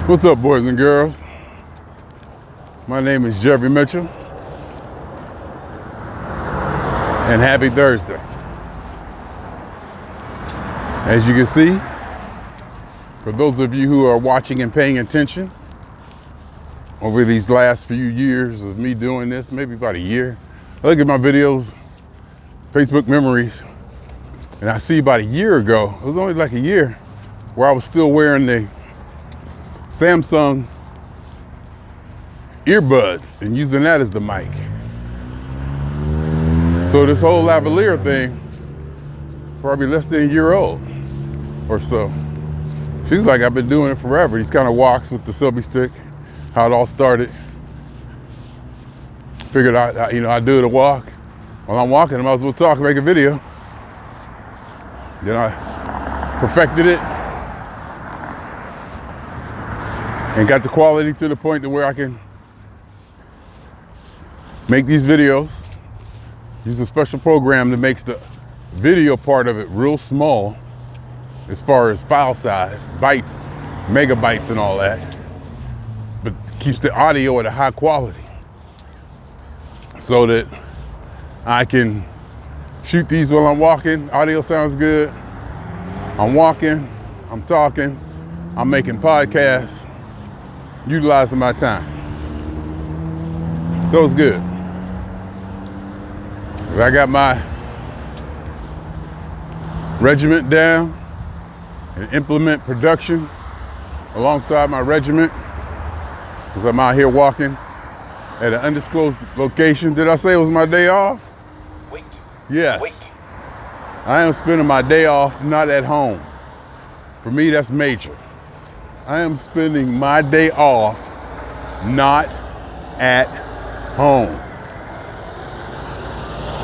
What's up, boys and girls? My name is Jeffery Mitchell, and happy Thursday. As you can see, for those of you who are watching and paying attention, over these last few years of me doing this, maybe about a year, I look at my videos, Facebook memories, and I see about a year ago, it was only like a year, where I was still wearing the Samsung earbuds and using that as the mic. So this whole lavalier thing, probably less than a year old or so. Seems like I've been doing it forever. These kind of walks with the selfie stick, how it all started. Figured out, I'd do it a walk. While I'm walking, I might as well talk and make a video. Then I perfected it and got the quality to the point to where I can make these videos, use a special program that makes the video part of it real small as far as file size, bytes, megabytes and all that, but keeps the audio at a high quality so that I can shoot these while I'm walking. Audio sounds good. I'm walking, I'm talking, I'm making podcasts, utilizing my time. So it's good. I got my regiment down and implement production alongside my regiment because I'm out here walking at an undisclosed location. Did I say it was my day off? Wait. Yes. Wait. I am spending my day off not at home. For me, that's major. I am spending my day off not at home.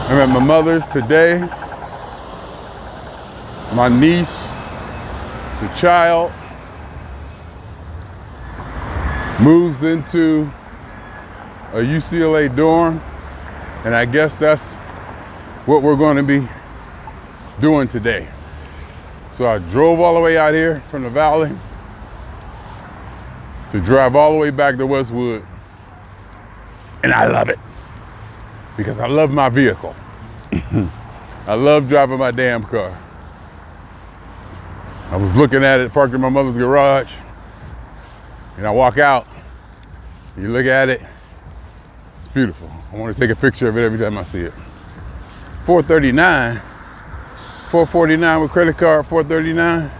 I'm at my mother's today. My niece, the child, moves into a UCLA dorm, and I guess that's what we're going to be doing today. So I drove all the way out here from the valley to drive all the way back to Westwood, and I love it because I love my vehicle. I love driving my damn car. I was looking at it, parked in my mother's garage, and I walk out, you look at it, it's beautiful. I want to take a picture of it every time I see it. $439, $449 with credit card, $439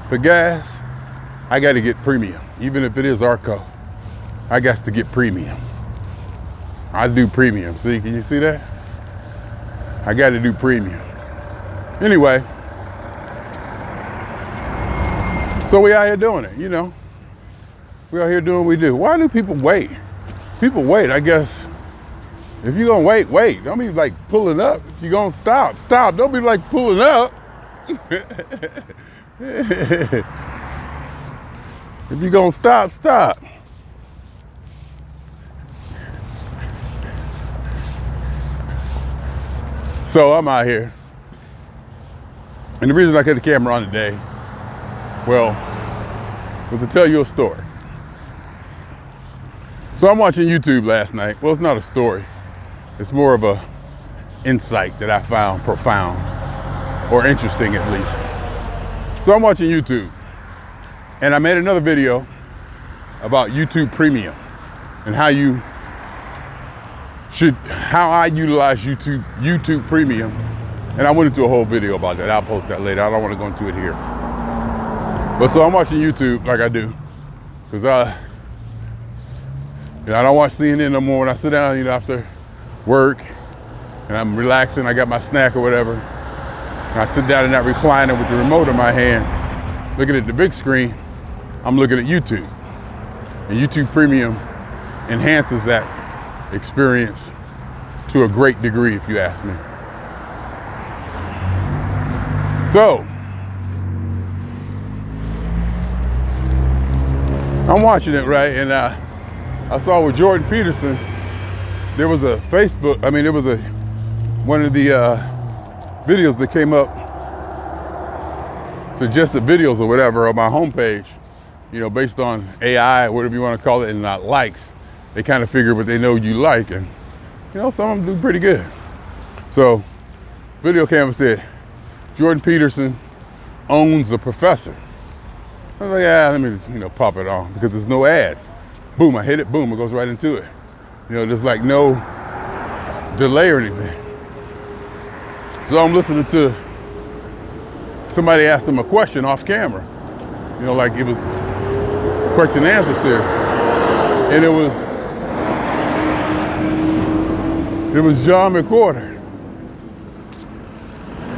for gas. I got to get premium, even if it is ARCO. I got to get premium. I do premium. See, can you see that? I got to do premium. Anyway, so we out here doing it, We out here doing what we do. Why do people wait? People wait, I guess. If you're gonna wait, wait. Don't be like pulling up. If you're gonna stop, stop. Don't be like pulling up. If you're gonna stop, stop. So I'm out here. And the reason I got the camera on today, well, was to tell you a story. So I'm watching YouTube last night. Well, it's not a story. It's more of a insight that I found profound or interesting at least. So I'm watching YouTube and I made another video about YouTube Premium and how I utilize YouTube Premium. And I went into a whole video about that. I'll post that later. I don't want to go into it here. But so I'm watching YouTube like I do because I don't watch CNN no more. When I sit down, after work and I'm relaxing, I got my snack or whatever, and I sit down in that recliner with the remote in my hand, looking at the big screen, I'm looking at YouTube. And YouTube Premium enhances that experience to a great degree, if you ask me. So, I'm watching it, right? And I saw with Jordan Peterson, there was a one of the videos that came up, suggested videos or whatever on my homepage. based on AI, whatever you want to call it, and not likes, they kind of figure what they know you like, and some of them do pretty good. So, video camera said, Jordan Peterson owns the professor. I was like, let me just, pop it on, because there's no ads. Boom, I hit it, boom, it goes right into it. There's like no delay or anything. So I'm listening to somebody ask him a question off camera. Like it was question and answer series. And it was John McWhorter.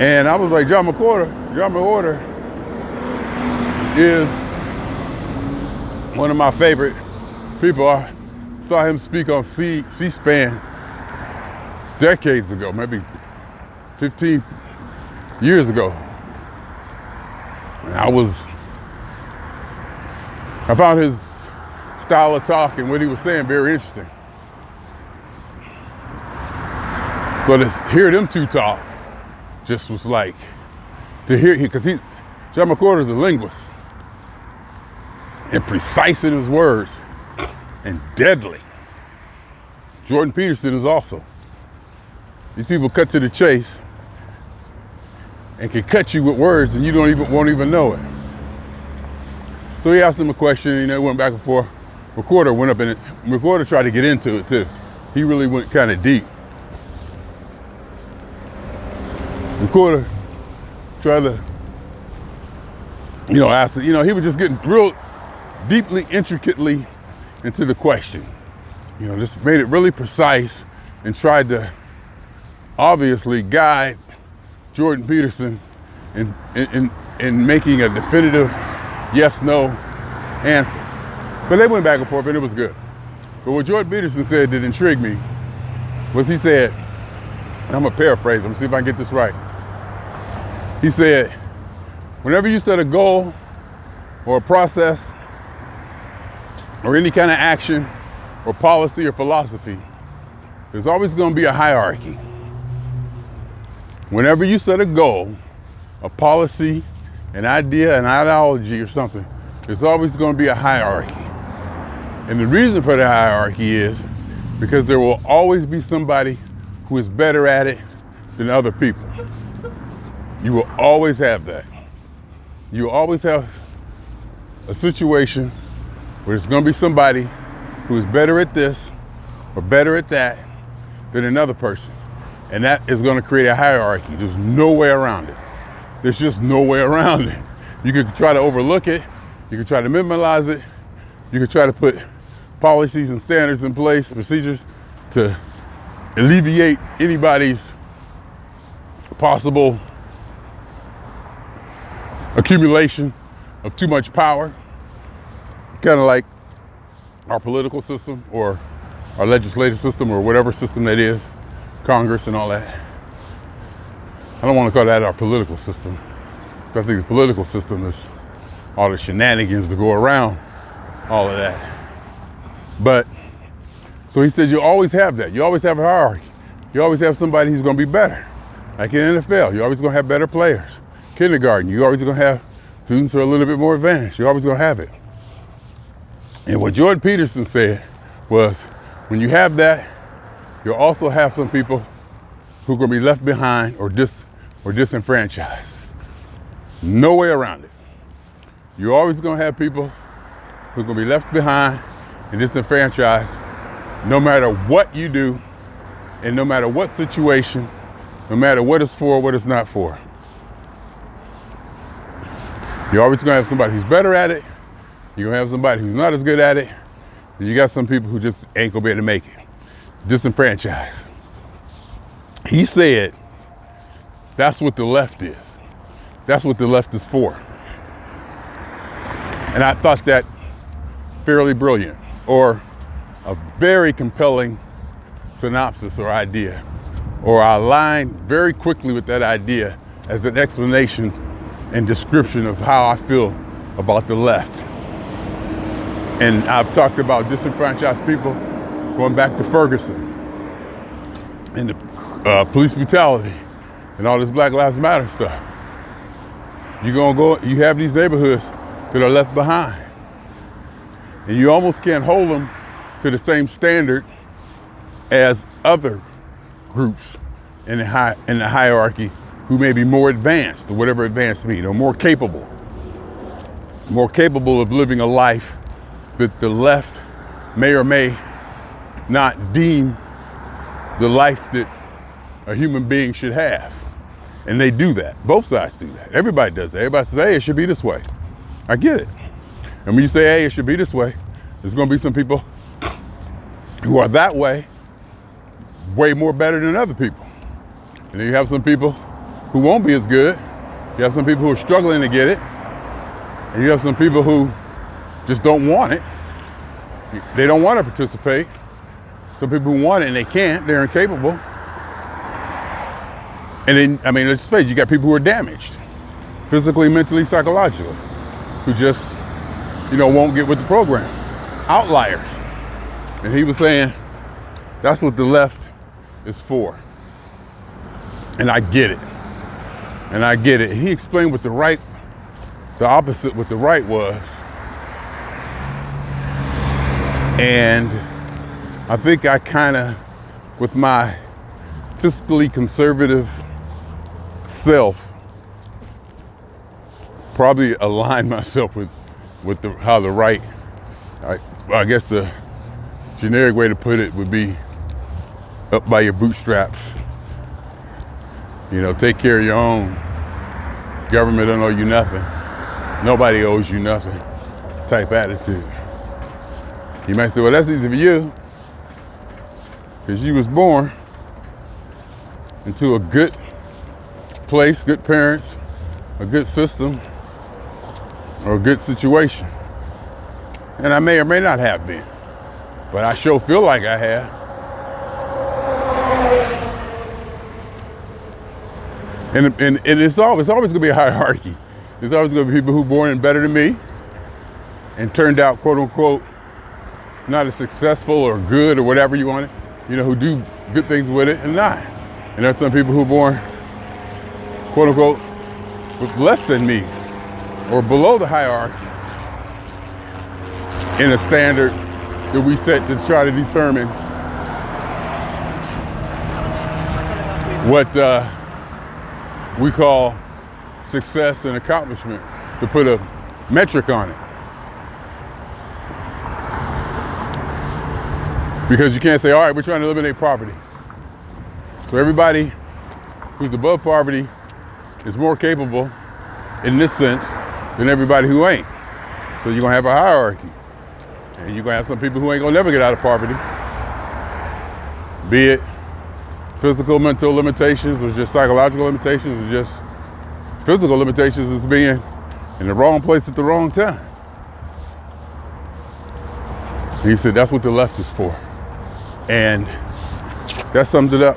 And I was like, John McWhorter is one of my favorite people. I saw him speak on C-SPAN decades ago, maybe 15 years ago. And I found his style of talk and what he was saying very interesting. So to hear them two talk just was like, to hear, because John McWhorter is a linguist and precise in his words and deadly. Jordan Peterson is also. These people cut to the chase and can cut you with words and you won't even know it. So he asked him a question, went back and forth. McWhorter went up in it. McWhorter tried to get into it too. He really went kind of deep. McWhorter tried to, ask it. He was just getting real deeply, intricately into the question. Just made it really precise and tried to obviously guide Jordan Peterson in making a definitive yes/no answer. But they went back and forth and it was good. But what Jordan Peterson said that intrigued me was he said, and I'm gonna paraphrase, I'm gonna see if I can get this right. He said, whenever you set a goal or a process or any kind of action or policy or philosophy, there's always gonna be a hierarchy. Whenever you set a goal, a policy, an idea, an ideology or something, there's always going to be a hierarchy. And the reason for the hierarchy is because there will always be somebody who is better at it than other people. You will always have that. You will always have a situation where there's going to be somebody who is better at this or better at that than another person. And that is going to create a hierarchy. There's no way around it. There's just no way around it. You could try to overlook it. You could try to minimize it. You could try to put policies and standards in place, procedures to alleviate anybody's possible accumulation of too much power. Kind of like our political system or our legislative system or whatever system that is. Congress and all that. I don't want to call that our political system, because I think the political system is all the shenanigans to go around all of that. But, so he said you always have that. You always have a hierarchy. You always have somebody who's going to be better. Like in the NFL, you're always going to have better players. Kindergarten, you're always going to have students who are a little bit more advanced. You're always going to have it. And what Jordan Peterson said was, when you have that, you'll also have some people who are going to be left behind or disenfranchised. No way around it. You're always going to have people who are going to be left behind and disenfranchised no matter what you do and no matter what situation, no matter what it's for, what it's not for. You're always going to have somebody who's better at it. You're going to have somebody who's not as good at it. And you got some people who just ain't going to be able to make it. Disenfranchised. He said that's what the left is. That's what the left is for. And I thought that fairly brilliant, or a very compelling synopsis or idea, or I aligned very quickly with that idea as an explanation and description of how I feel about the left. And I've talked about disenfranchised people going back to Ferguson and the police brutality and all this Black Lives Matter stuff. You have these neighborhoods that are left behind. And you almost can't hold them to the same standard as other groups in the hierarchy who may be more advanced, or whatever advanced means, or more capable of living a life that the left may or may not deem the life that a human being should have. And they do that. Both sides do that. Everybody does that. Everybody says, hey, it should be this way. I get it. And when you say, hey, it should be this way, there's going to be some people who are that way more better than other people. And then you have some people who won't be as good. You have some people who are struggling to get it. And you have some people who just don't want it. They don't want to participate. Some people who want it and they can't, they're incapable. And then, I mean, let's face it, you got people who are damaged, physically, mentally, psychologically, who just, won't get with the program. Outliers. And he was saying, that's what the left is for. And I get it. And I get it. He explained what the opposite what the right was. And I think I kind of, with my fiscally conservative self, probably align myself with how the right, I guess the generic way to put it would be up by your bootstraps. Take care of your own. Government don't owe you nothing. Nobody owes you nothing type attitude. You might say, well, that's easy for you because you was born into a good place, good parents, a good system, or a good situation. And I may or may not have been, but I sure feel like I have. And it's always going to be a hierarchy. There's always going to be people who are born better than me and turned out, quote unquote, not as successful or good or whatever you want it, who do good things with it and not. And there's some people who are born, quote unquote, with less than me or below the hierarchy in a standard that we set to try to determine what we call success and accomplishment, to put a metric on it. Because you can't say, all right, we're trying to eliminate poverty. So everybody who's above poverty is more capable in this sense than everybody who ain't. So you're gonna have a hierarchy. And you're gonna have some people who ain't gonna never get out of poverty. Be it physical, mental limitations, or just psychological limitations, or just physical limitations as being in the wrong place at the wrong time. And he said, that's what the left is for. And that summed it up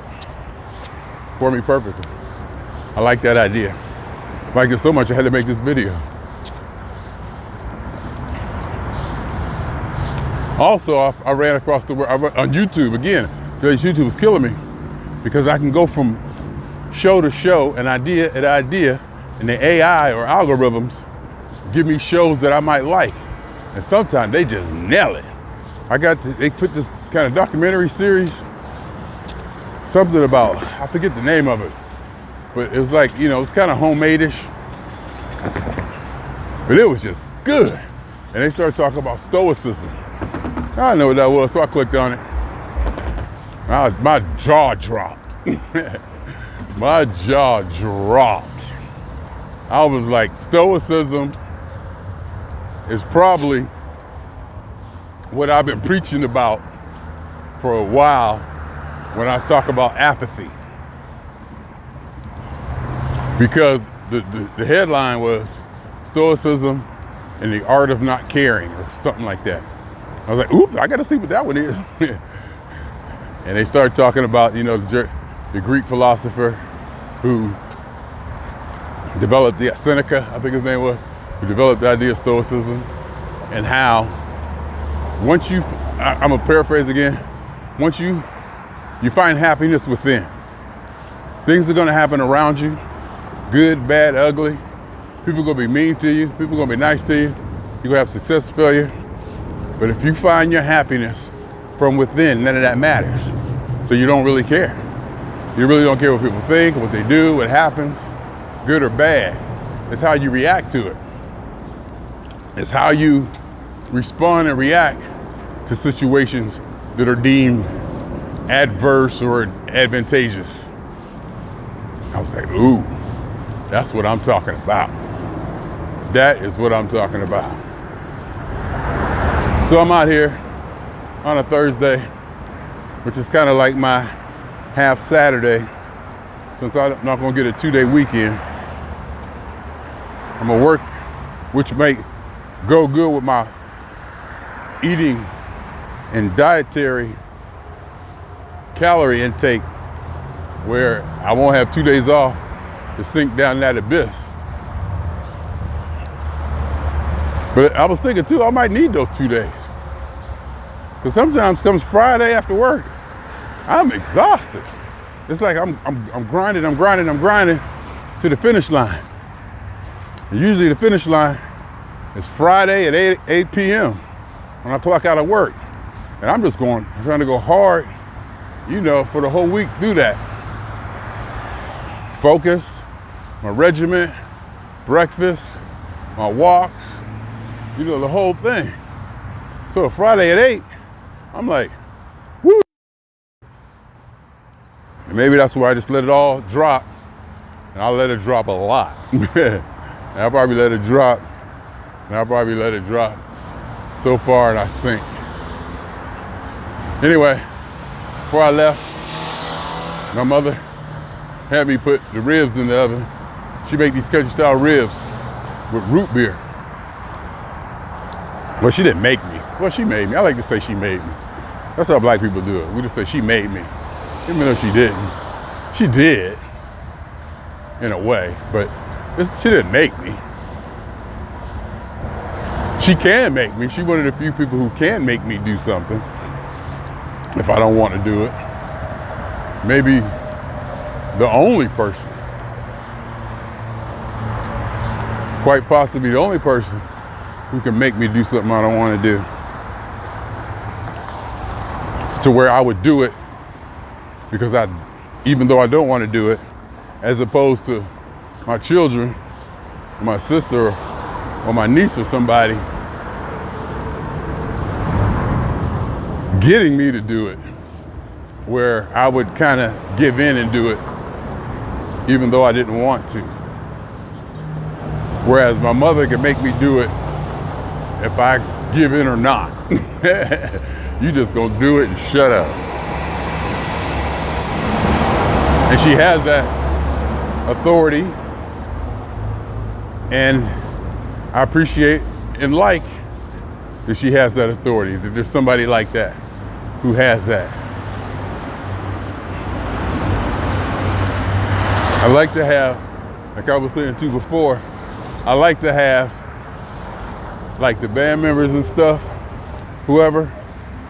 for me perfectly. I like that idea. I like it so much I had to make this video. Also, I ran across the world on YouTube again. Today's YouTube was killing me because I can go from show to show, an idea at idea, and the AI or algorithms give me shows that I might like. And sometimes they just nail it. They put this kind of documentary series, something about, I forget the name of it, but it was like, it's kind of homemade-ish, but it was just good. And they started talking about stoicism. I didn't know what that was, so I clicked on it. My jaw dropped. My jaw dropped. I was like, stoicism is probably what I've been preaching about for a while when I talk about apathy. Because the headline was Stoicism and the Art of Not Caring, or something like that. I was like, oop, I gotta see what that one is. And they started talking about, the Greek philosopher who developed, Seneca, I think his name was, who developed the idea of Stoicism, and how once I'm gonna paraphrase again, once you find happiness within, things are gonna happen around you, good, bad, ugly. People are gonna be mean to you, people are gonna be nice to you, you're gonna have success, failure. But if you find your happiness from within, none of that matters. So you don't really care. You really don't care what people think, what they do, what happens, good or bad. It's how you react to it. It's how you respond and react to situations that are deemed adverse or advantageous. I was like, ooh, that's what I'm talking about. That is what I'm talking about. So I'm out here on a Thursday, which is kind of like my half Saturday, since I'm not gonna get a 2-day weekend. I'm gonna work, which may go good with my eating and dietary calorie intake, where I won't have 2 days off to sink down that abyss. But I was thinking too, I might need those 2 days. Because sometimes comes Friday after work, I'm exhausted. It's like I'm grinding to the finish line. And usually the finish line is Friday at 8 p.m. when I clock out of work. And I'm just trying to go hard, for the whole week through that. Focus, my regiment, breakfast, my walks, the whole thing. So Friday at 8, I'm like, woo. And maybe that's why I just let it all drop. And I'll let it drop a lot. And I'll probably let it drop. So far and I sink. Anyway, before I left, my mother had me put the ribs in the oven. She made these country style ribs with root beer. Well, she didn't make me. Well, she made me. I like to say she made me. That's how black people do it. We just say she made me, even though she didn't. She did, in a way, but she didn't make me. She can make me. She's one of the few people who can make me do something if I don't want to do it. Maybe the only person, quite possibly the only person who can make me do something I don't want to do, to where I would do it because even though I don't want to do it, as opposed to my children, or my sister, or my niece or somebody getting me to do it, where I would kind of give in and do it even though I didn't want to. Whereas my mother can make me do it if I give in or not. You just gonna do it and shut up. And she has that authority, and I appreciate and like that she has that authority, that there's somebody like that who has that. I like to have, like I was saying too before, I like to have like the band members and stuff, whoever,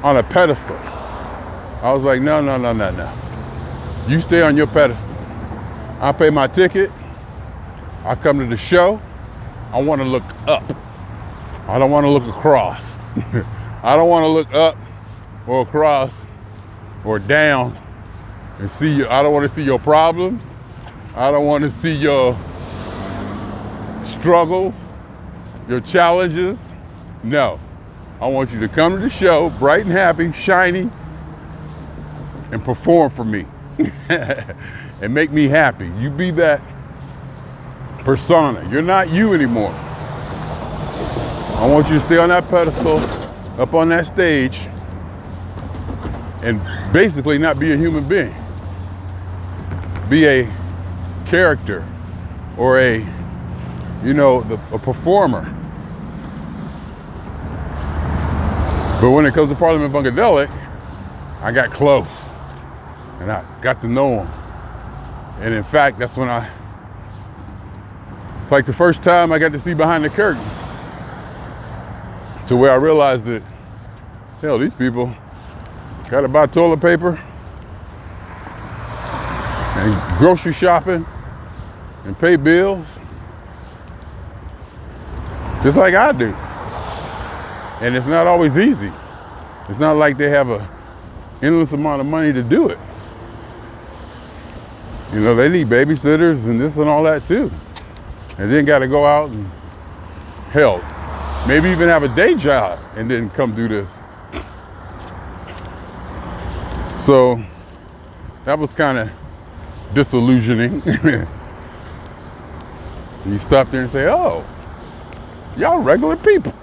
on a pedestal. I was like, no. You stay on your pedestal. I pay my ticket. I come to the show. I want to look up. I don't want to look across. I don't want to look up or across or down and see you. I don't want to see your problems. I don't want to see your struggles, your challenges. No. I want you to come to the show bright and happy, shiny, and perform for me. And make me happy. You be that persona. You're not you anymore. I want you to stay on that pedestal, up on that stage, and basically not be a human being. Be a character or a performer. But when it comes to Parliament Funkadelic, I got close and I got to know him. And in fact, that's when it's like the first time I got to see behind the curtain, to where I realized that, hell, these people gotta buy toilet paper and grocery shopping and pay bills just like I do. And it's not always easy. It's not like they have a endless amount of money to do it. You know, they need babysitters and this and all that too. And then got to go out and, hell, maybe even have a day job and then come do this. So that was kind of disillusioning. You stop there and say, oh, y'all regular people.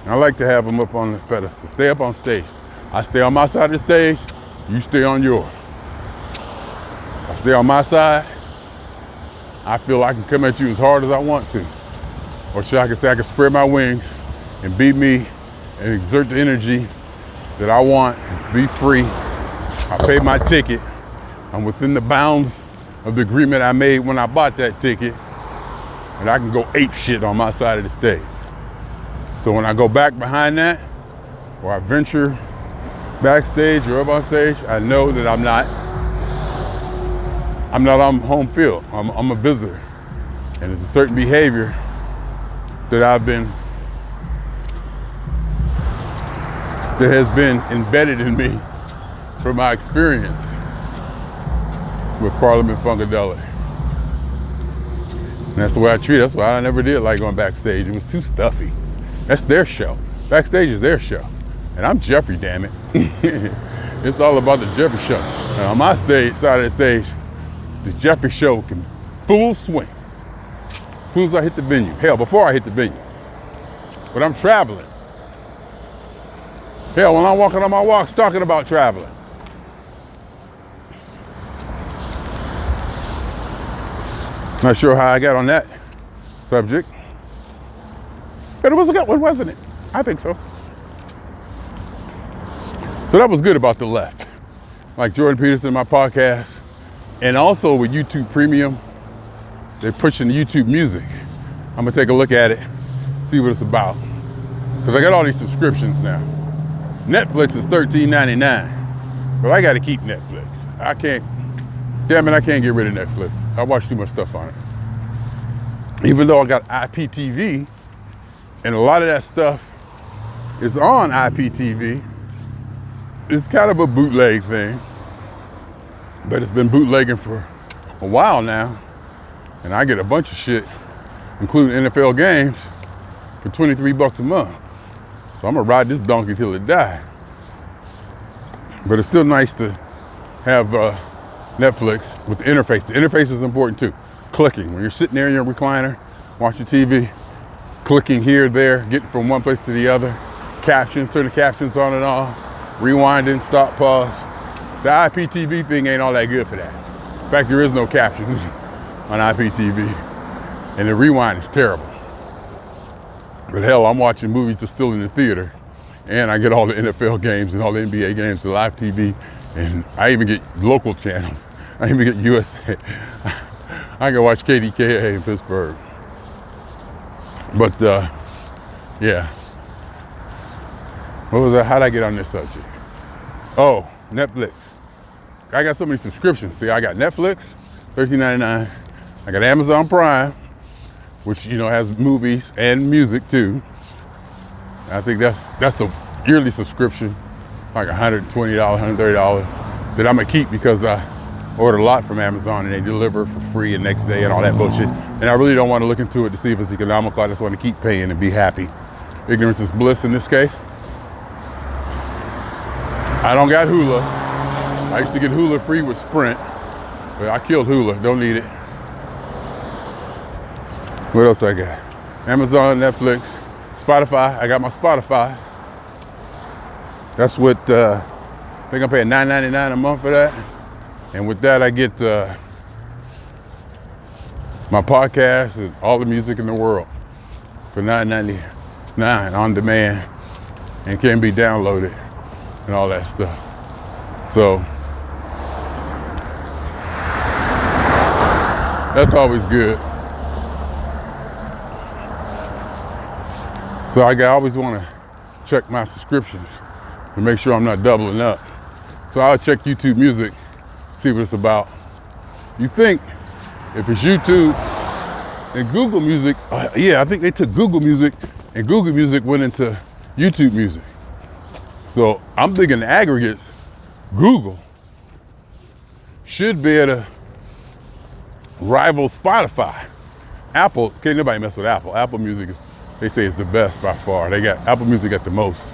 I like to have them up on the pedestal, stay up on stage. I stay on my side of the stage, you stay on yours. I stay on my side, I feel I can come at you as hard as I want to. Or should I can say I can spread my wings and be me and exert the energy that I want, be free. I pay my ticket. I'm within the bounds of the agreement I made when I bought that ticket, and I can go ape shit on my side of the stage. So when I go back behind that, or I venture backstage or up on stage, I know that I'm not on home field. I'm a visitor. And it's a certain behavior that has been embedded in me from my experience with Parliament Funkadelic. And that's the way I treat it. That's why I never did like going backstage. It was too stuffy. That's their show. Backstage is their show. And I'm Jeffrey, damn it. It's all about the Jeffrey show. And on my side of the stage, the Jeffrey show can full swing. As soon as I hit the venue. Hell, before I hit the venue. But I'm traveling. Hell, when I'm walking on my walks, talking about traveling. Not sure how I got on that subject. But it was a good one, wasn't it? I think so. So that was good about the left. Like Jordan Peterson, my podcast, and also with YouTube Premium, they're pushing the YouTube music. I'm gonna take a look at it, see what it's about. Because I got all these subscriptions now. Netflix is $13.99, but I gotta keep Netflix. I can't get rid of Netflix. I watch too much stuff on it. Even though I got IPTV, and a lot of that stuff is on IPTV, it's kind of a bootleg thing, but it's been bootlegging for a while now, and I get a bunch of shit, including NFL games, for $23 a month. So I'm gonna ride this donkey till it dies. But it's still nice to have Netflix with the interface. The interface is important too. Clicking, when you're sitting there in your recliner, watching TV, clicking here, there, getting from one place to the other. Captions, turn the captions on and off. Rewinding, stop, pause. The IPTV thing ain't all that good for that. In fact, there is no captions on IPTV. And the rewind is terrible. But hell, I'm watching movies that's still in the theater. And I get all the NFL games and all the NBA games, the live TV. And I even get local channels. I even get USA. I can watch KDKA in Pittsburgh. But yeah. What was that? How'd I get on this subject? Oh, Netflix. I got so many subscriptions. See, I got Netflix, $13.99. I got Amazon Prime, which has movies and music too. I think that's a yearly subscription, like $120, $130 that I'm gonna keep because I order a lot from Amazon and they deliver for free the next day and all that bullshit. And I really don't want to look into it to see if it's economical. I just want to keep paying and be happy. Ignorance is bliss in this case. I don't got Hula. I used to get Hula free with Sprint, but I killed Hula, don't need it. What else I got? Amazon, Netflix, Spotify. I got my Spotify. That's what, I think I'm paying $9.99 a month for that. And with that, I get my podcast and all the music in the world for $9.99 on demand and can be downloaded and all that stuff. So that's always good. So I always want to check my subscriptions to make sure I'm not doubling up. So I'll check YouTube Music, see what it's about. You think if it's YouTube and Google Music, I think they took Google Music and Google Music went into YouTube Music. So I'm thinking the aggregates, Google should be able to rival Spotify. Apple, can't nobody mess with Apple. Apple Music is, they say, is the best by far. They got Apple Music at the most.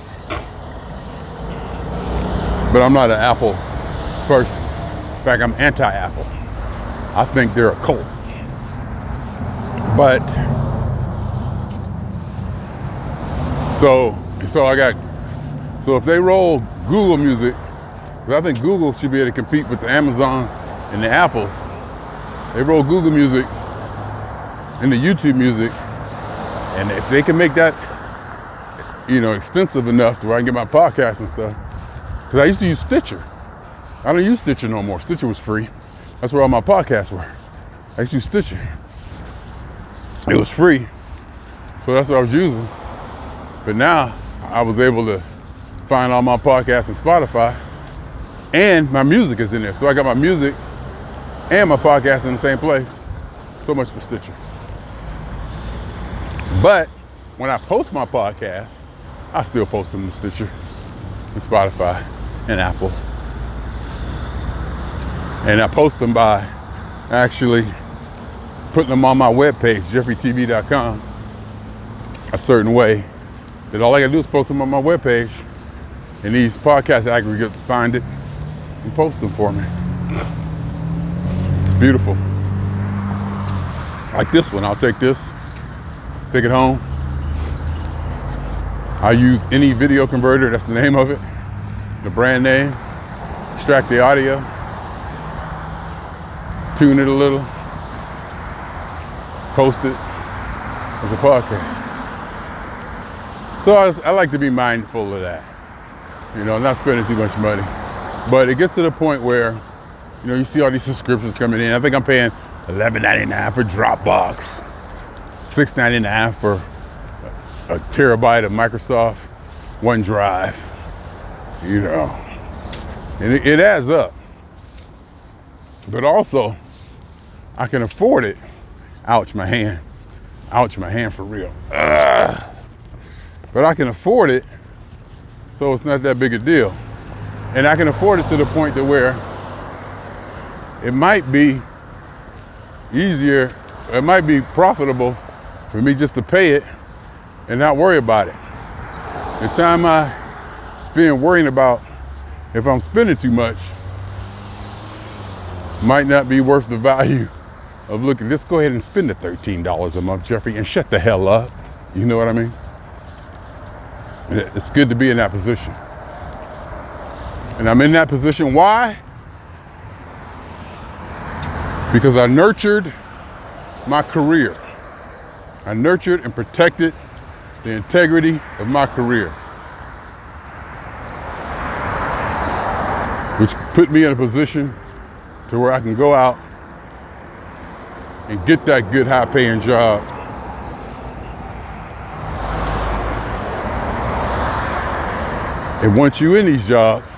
But I'm not an Apple person. In fact, I'm anti-Apple. I think they're a cult. But so if they roll Google Music, because I think Google should be able to compete with the Amazons and the Apples. They roll Google Music into YouTube Music, and if they can make that, extensive enough to where I can get my podcast and stuff. Because I used to use Stitcher. I don't use Stitcher no more. Stitcher was free. That's where all my podcasts were. I used to use Stitcher. It was free, so that's what I was using. But now I was able to find all my podcasts on Spotify, and my music is in there. So I got my music and my podcast in the same place. So much for Stitcher. But when I post my podcast, I still post them to Stitcher and Spotify and Apple. And I post them by actually putting them on my webpage, jefferytv.com, a certain way. That all I gotta do is post them on my webpage, and these podcast aggregates find it and post them for me. It's beautiful. Like this one, I'll take this, take it home. I use any video converter, that's the name of it, the brand name, extract the audio, tune it a little, post it as a podcast. So I like to be mindful of that, not spending too much money. But it gets to the point where, you see all these subscriptions coming in. I think I'm paying $11.99 for Dropbox, $6.99 for a terabyte of Microsoft OneDrive, and it adds up. But also, I can afford it. Ouch, my hand. Ouch, my hand for real. But I can afford it, so it's not that big a deal. And I can afford it to the point to where it might be easier, it might be profitable for me just to pay it and not worry about it. The time I spend worrying about if I'm spending too much might not be worth the value of looking, let's go ahead and spend the $13 a month, Jeffrey, and shut the hell up. You know what I mean? It's good to be in that position. And I'm in that position, why? Because I nurtured my career. I nurtured and protected the integrity of my career, which put me in a position to where I can go out and get that good high-paying job. And once you're in these jobs,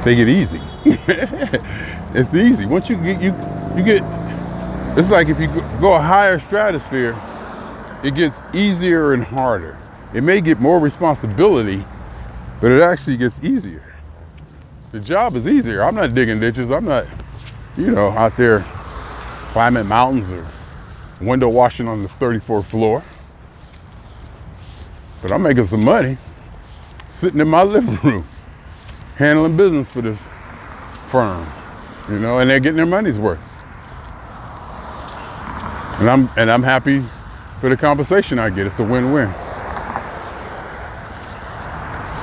they get easy. It's easy. Once you get, it's like if you go a higher stratosphere, it gets easier and harder. It may get more responsibility, but it actually gets easier. The job is easier. I'm not digging ditches. I'm not, out there climbing mountains or window washing on the 34th floor. But I'm making some money sitting in my living room, handling business for this firm, and they're getting their money's worth. And I'm happy for the compensation I get. It's a win-win.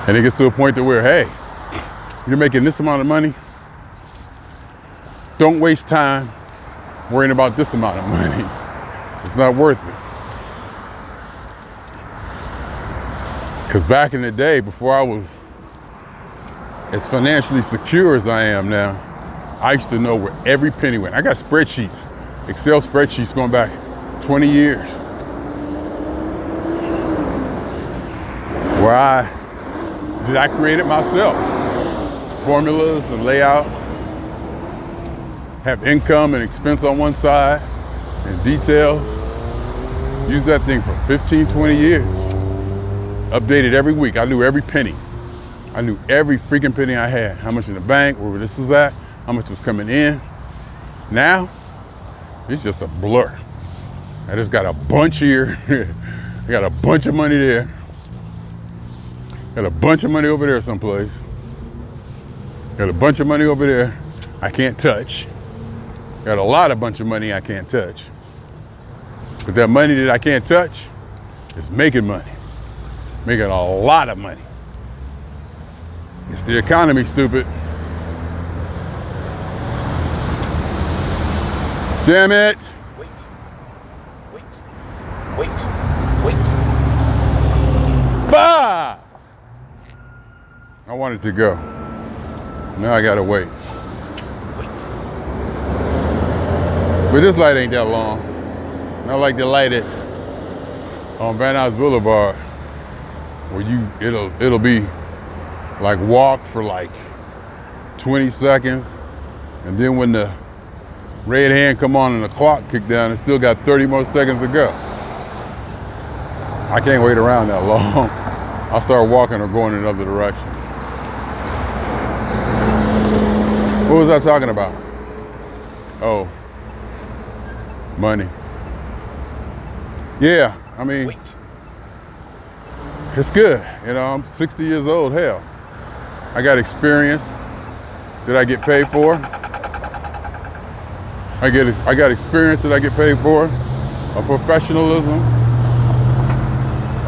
And it gets to a point to where, hey, you're making this amount of money. Don't waste time worrying about this amount of money. It's not worth it. Because back in the day, before I was as financially secure as I am now, I used to know where every penny went. I got spreadsheets, Excel spreadsheets going back 20 years. Where I created myself. Formulas and layout, have income and expense on one side, and details. Used that thing for 15, 20 years. Updated every week. I knew every penny. I knew every freaking penny I had. How much in the bank, where this was at, how much was coming in. Now, it's just a blur. I just got a bunch here. I got a bunch of money there. Got a bunch of money over there someplace. Got a bunch of money over there I can't touch. Got a bunch of money I can't touch. But that money that I can't touch is making money. Making a lot of money. It's the economy, stupid. Damn it. Wait. 5. I wanted to go. Now I gotta wait. But this light ain't that long. I like the light on Van Nuys Boulevard, where it'll be like walk for like 20 seconds, and then when the red hand come on and the clock kick down, it's still got 30 more seconds to go. I can't wait around that long. I'll start walking or going in another direction. What was I talking about? Oh, money. Yeah, I mean, it's good. You know, I'm 60 years old, hell. I got experience that I get paid for. I got experience that I get paid for, a professionalism,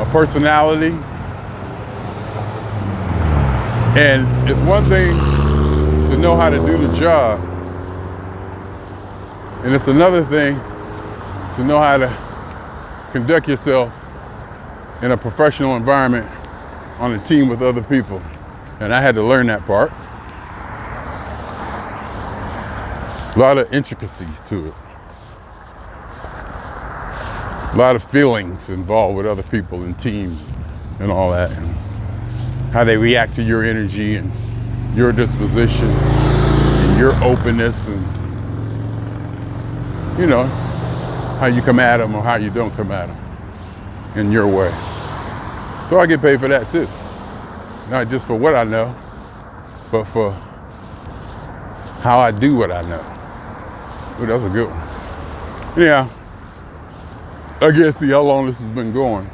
a personality. And it's one thing to know how to do the job, and it's another thing to know how to conduct yourself in a professional environment on a team with other people. And I had to learn that part. A lot of intricacies to it. A lot of feelings involved with other people and teams and all that, and how they react to your energy and your disposition and your openness, and you know, how you come at them or how you don't come at them in your way. So I get paid for that too. Not just for what I know, but for how I do what I know. Ooh, that's a good one. Yeah, I can't see how long this has been going,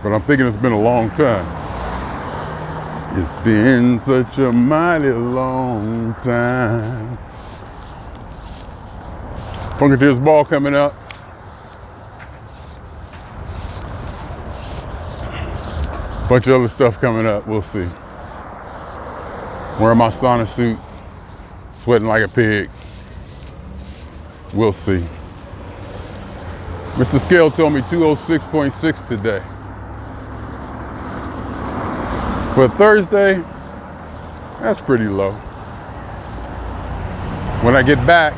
but I'm thinking it's been a long time. It's been such a mighty long time. Funketeers Ball coming up. Bunch of other stuff coming up, we'll see. Wearing my sauna suit, sweating like a pig. We'll see. Mr. Scale told me 206.6 today. For Thursday, that's pretty low. When I get back,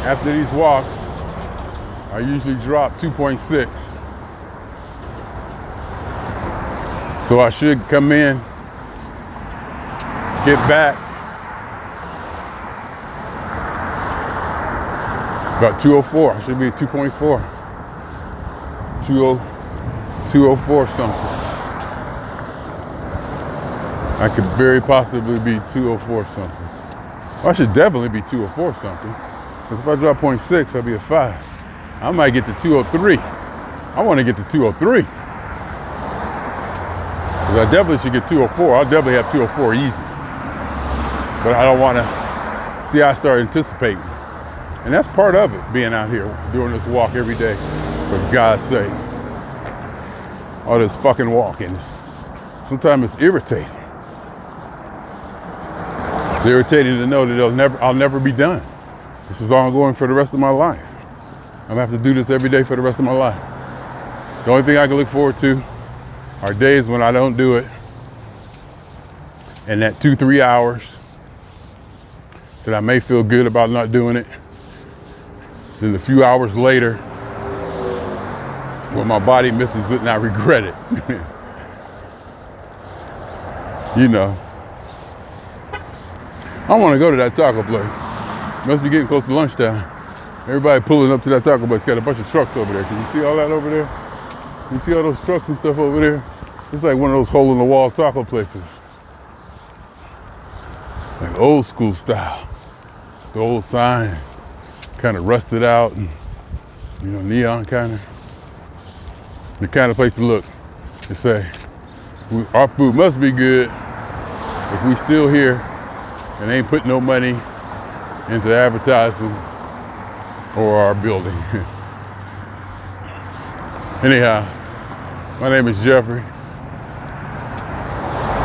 after these walks, I usually drop 2.6. So I should come in, get back, about 204. I should be at 2.4. 204 something. I could very possibly be 204 something. Well, I should definitely be 204 something. Because if I drop 0.6, I'll be at 5. I might get to 203. I want to get to 203. Because I definitely should get 204. I'll definitely have 204 easy. But I don't want to see how I start anticipating. And that's part of it, being out here, doing this walk every day, for God's sake. All this fucking walking, sometimes it's irritating. It's irritating to know that I'll never be done. This is ongoing for the rest of my life. I'm gonna have to do this every day for the rest of my life. The only thing I can look forward to are days when I don't do it, and that 2-3 hours that I may feel good about not doing it. Then a few hours later, when my body misses it and I regret it. You know. I want to go to that taco place. Must be getting close to lunchtime. Everybody pulling up to that Taco Bell. It's got a bunch of trucks over there. Can you see all that over there? You see all those trucks and stuff over there? It's like one of those hole-in-the-wall taco places. Like old school style. The old sign, kind of rusted out and, you know, neon kind of. The kind of place to look and say, our food must be good if we still here and ain't putting no money into advertising or our building. Anyhow, my name is Jeffrey.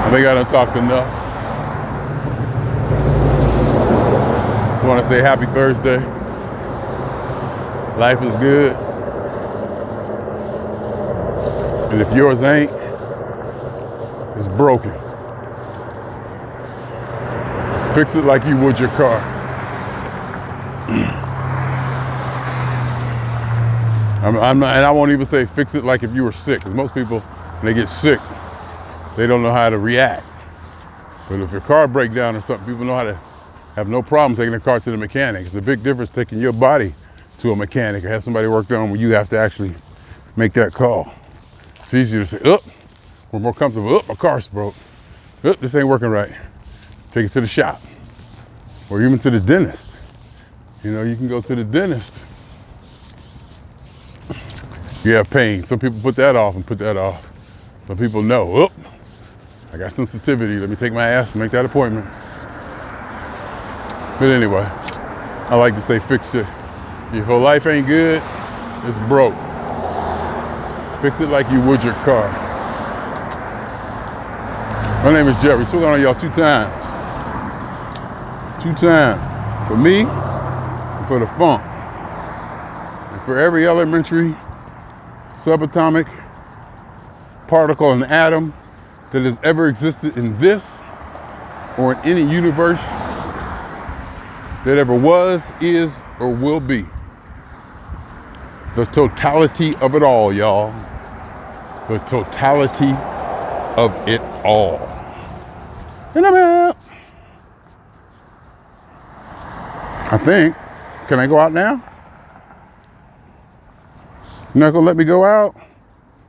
I think I done talked enough. Just want to say happy Thursday. Life is good. And if yours ain't, it's broken. Fix it like you would your car. And I won't even say fix it like if you were sick, because most people, when they get sick, they don't know how to react. But if your car breaks down or something, people know how to have no problem taking the car to the mechanic. It's a big difference taking your body to a mechanic or have somebody work on when you have to actually make that call. It's easier to say, oh, we're more comfortable. Oh, my car's broke. Oh, this ain't working right. Take it to the shop or even to the dentist. You know, you can go to the dentist. You have pain. Some people put that off and put that off. Some people know, oh, I got sensitivity. Let me take my ass and make that appointment. But anyway, I like to say fix it. If your life ain't good, it's broke. Fix it like you would your car. My name is Jeffery. Spoken on y'all 2 times. 2 times. For me, and for the funk. And for every elementary, subatomic particle and atom that has ever existed in this or in any universe that ever was, is, or will be. The totality of it all, y'all. The totality of it all. And I'm out. I think. Can I go out now? You're not gonna let me go out?